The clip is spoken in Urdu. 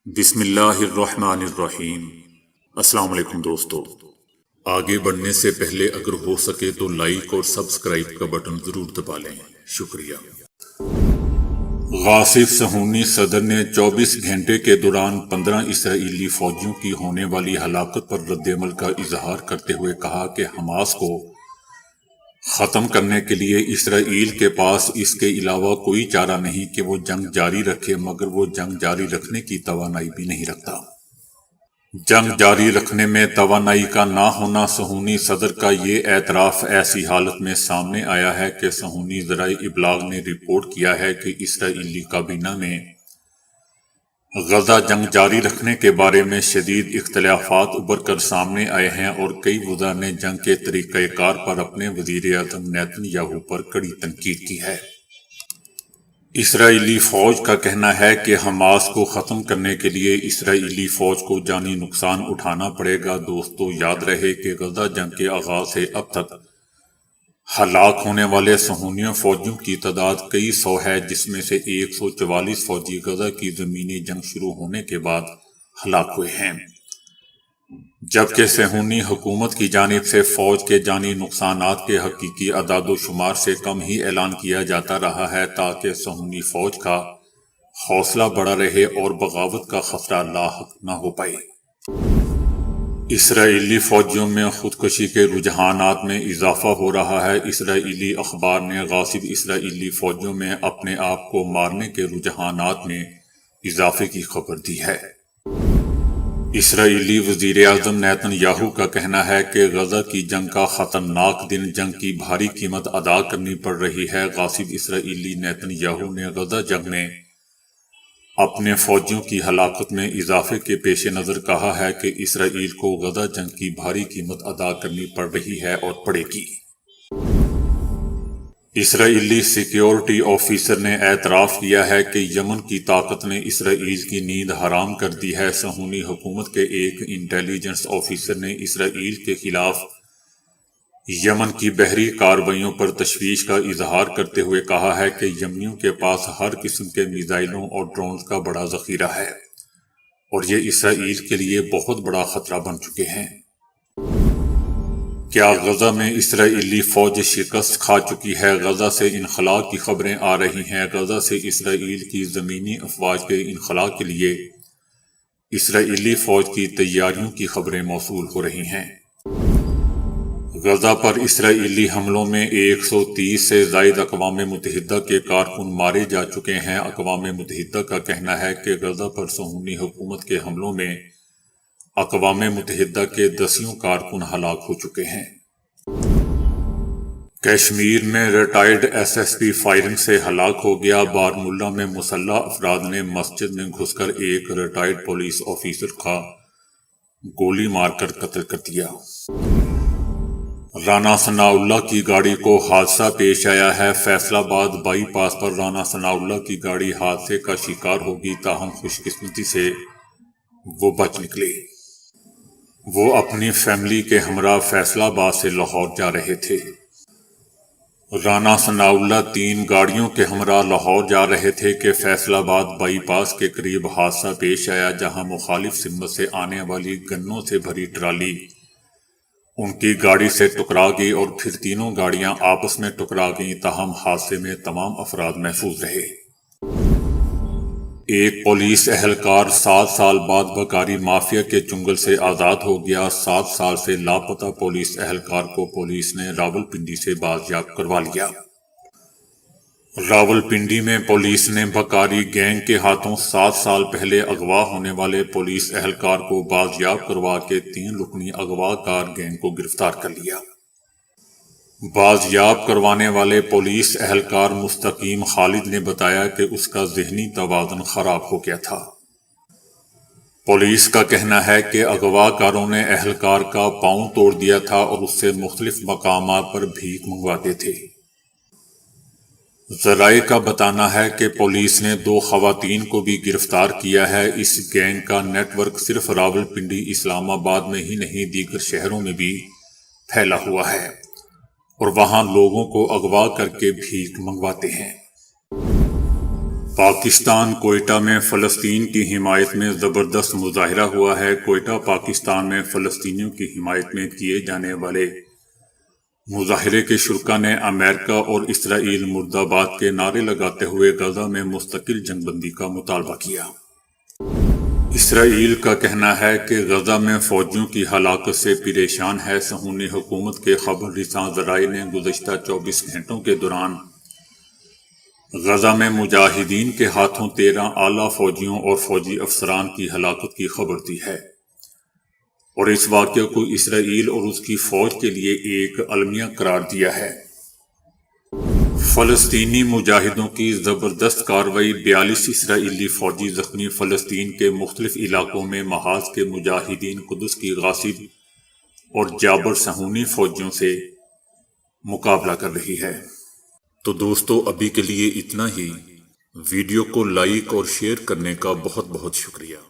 بسم اللہ الرحمن الرحیم۔ السلام علیکم دوستو، آگے بڑھنے سے پہلے اگر ہو سکے تو لائک اور سبسکرائب کا بٹن ضرور دبا لیں، شکریہ۔ غاصب صہیونی صدر نے 24 گھنٹے کے دوران 15 اسرائیلی فوجیوں کی ہونے والی ہلاکت پر رد عمل کا اظہار کرتے ہوئے کہا کہ حماس کو ختم کرنے کے لیے اسرائیل کے پاس اس کے علاوہ کوئی چارہ نہیں کہ وہ جنگ جاری رکھے، مگر وہ جنگ جاری رکھنے کی توانائی بھی نہیں رکھتا۔ جنگ جاری رکھنے میں توانائی کا نہ ہونا صہیونی صدر کا یہ اعتراف ایسی حالت میں سامنے آیا ہے کہ صہیونی ذرائع ابلاغ نے رپورٹ کیا ہے کہ اسرائیلی کابینہ میں غزہ جنگ جاری رکھنے کے بارے میں شدید اختلافات ابھر کر سامنے آئے ہیں اور کئی وزراء نے جنگ کے طریقہ کار پر اپنے وزیر اعظم نیتن یاہو پر کڑی تنقید کی ہے۔ اسرائیلی فوج کا کہنا ہے کہ حماس کو ختم کرنے کے لیے اسرائیلی فوج کو جانی نقصان اٹھانا پڑے گا۔ دوستو، یاد رہے کہ غزہ جنگ کے آغاز سے اب تک ہلاک ہونے والے صہیونی فوجیوں کی تعداد کئی سو ہے، جس میں سے 144 فوجی غزہ کی زمینی جنگ شروع ہونے کے بعد ہلاک ہوئے ہیں، جبکہ صہیونی حکومت کی جانب سے فوج کے جانی نقصانات کے حقیقی اعداد و شمار سے کم ہی اعلان کیا جاتا رہا ہے تاکہ صہیونی فوج کا حوصلہ بڑھا رہے اور بغاوت کا خطرہ لاحق نہ ہو پائے۔ اسرائیلی فوجیوں میں خودکشی کے رجحانات میں اضافہ ہو رہا ہے۔ اسرائیلی اخبار نے غاصب اسرائیلی فوجیوں میں اپنے آپ کو مارنے کے رجحانات میں اضافے کی خبر دی ہے۔ اسرائیلی وزیر اعظم نیتن یاہو کا کہنا ہے کہ غزہ کی جنگ کا خطرناک دن جنگ کی بھاری قیمت ادا کرنی پڑ رہی ہے۔ غاصب اسرائیلی نیتن یاہو نے غزہ جنگ میں اپنے فوجیوں کی ہلاکت میں اضافے کے پیش نظر کہا ہے کہ اسرائیل کو غزہ جنگ کی بھاری قیمت ادا کرنی پڑ رہی ہے اور پڑے گی۔ اسرائیلی سیکیورٹی آفیسر نے اعتراف کیا ہے کہ یمن کی طاقت نے اسرائیل کی نیند حرام کر دی ہے۔ صہیونی حکومت کے ایک انٹیلیجنس آفیسر نے اسرائیل کے خلاف یمن کی بحری کارروائیوں پر تشویش کا اظہار کرتے ہوئے کہا ہے کہ یمنیوں کے پاس ہر قسم کے میزائلوں اور ڈرونز کا بڑا ذخیرہ ہے اور یہ اسرائیل کے لیے بہت بڑا خطرہ بن چکے ہیں۔ کیا غزہ میں اسرائیلی فوج شکست کھا چکی ہے؟ غزہ سے انخلاء کی خبریں آ رہی ہیں۔ غزہ سے اسرائیل کی زمینی افواج کے انخلاء کے لیے اسرائیلی فوج کی تیاریوں کی خبریں موصول ہو رہی ہیں۔ غزہ پر اسرائیلی حملوں میں 130 سے زائد اقوام متحدہ کے کارکن مارے جا چکے ہیں۔ اقوام متحدہ کا کہنا ہے کہ غزہ پر صہیونی حکومت کے حملوں میں اقوام متحدہ کے 10 کارکن ہلاک ہو چکے ہیں۔ کشمیر میں retired S S P firing سے ہلاک ہو گیا۔ بارمولہ میں مسلح افراد نے مسجد میں گھس کر ایک ریٹائرڈ پولیس آفیسر کا گولی مار کر قتل کر دیا۔ رانا ثناء اللہ کی گاڑی کو حادثہ پیش آیا ہے۔ فیصل آباد بائی پاس پر رانا ثناء اللہ کی گاڑی حادثے کا شکار ہوگی، تاہم خوش قسمتی سے وہ بچ نکلے۔ وہ اپنی فیملی کے ہمراہ فیصل آباد سے لاہور جا رہے تھے۔ رانا ثناء اللہ 3 گاڑیوں کے ہمراہ لاہور جا رہے تھے کہ فیصل آباد بائی پاس کے قریب حادثہ پیش آیا، جہاں مخالف سمت سے آنے والی گنوں سے بھری ٹرالی ان کی گاڑی سے ٹکرا گئی اور پھر تینوں گاڑیاں آپس میں ٹکرا گئیں، تاہم حادثے میں تمام افراد محفوظ رہے۔ ایک پولیس اہلکار 7 سال بعد بکاری مافیا کے چنگل سے آزاد ہو گیا۔ 7 سال سے لاپتہ پولیس اہلکار کو پولیس نے راولپنڈی سے بازیاب کروا لیا۔ راولپنڈی میں پولیس نے بکاری گینگ کے ہاتھوں 7 سال پہلے اغوا ہونے والے پولیس اہلکار کو بازیاب کروا کے 3 رکنی اغوا کار گینگ کو گرفتار کر لیا۔ بازیاب کروانے والے پولیس اہلکار مستقیم خالد نے بتایا کہ اس کا ذہنی توازن خراب ہو گیا تھا۔ پولیس کا کہنا ہے کہ اغوا کاروں نے اہلکار کا پاؤں توڑ دیا تھا اور اس سے مختلف مقامات پر بھیک منگواتے تھے۔ ذرائع کا بتانا ہے کہ پولیس نے 2 خواتین کو بھی گرفتار کیا ہے۔ اس گینگ کا نیٹ ورک صرف راولپنڈی، اسلام آباد میں ہی نہیں، دیگر شہروں میں بھی پھیلا ہوا ہے اور وہاں لوگوں کو اغوا کر کے بھیک منگواتے ہیں۔ پاکستان کوئٹہ میں فلسطین کی حمایت میں زبردست مظاہرہ ہوا ہے۔ کوئٹہ پاکستان میں فلسطینیوں کی حمایت میں کیے جانے والے مظاہرے کے شرکا نے امریکہ اور اسرائیل مرد آباد کے نعرے لگاتے ہوئے غزہ میں مستقل جنگ بندی کا مطالبہ کیا۔ اسرائیل کا کہنا ہے کہ غزہ میں فوجیوں کی ہلاکت سے پریشان ہے۔ صہیونی حکومت کے خبر رساں ذرائع نے گزشتہ 24 گھنٹوں کے دوران غزہ میں مجاہدین کے ہاتھوں 13 اعلیٰ فوجیوں اور فوجی افسران کی ہلاکت کی خبر دی ہے، اور اس واقعے کو اسرائیل اور اس کی فوج کے لیے ایک المیہ قرار دیا ہے۔ فلسطینی مجاہدوں کی زبردست کارروائی، 42 اسرائیلی فوجی زخمی۔ فلسطین کے مختلف علاقوں میں محاذ کے مجاہدین قدس کی غاصب اور جابر صہیونی فوجیوں سے مقابلہ کر رہی ہے۔ تو دوستو، ابھی کے لیے اتنا ہی۔ ویڈیو کو لائک اور شیئر کرنے کا بہت بہت شکریہ۔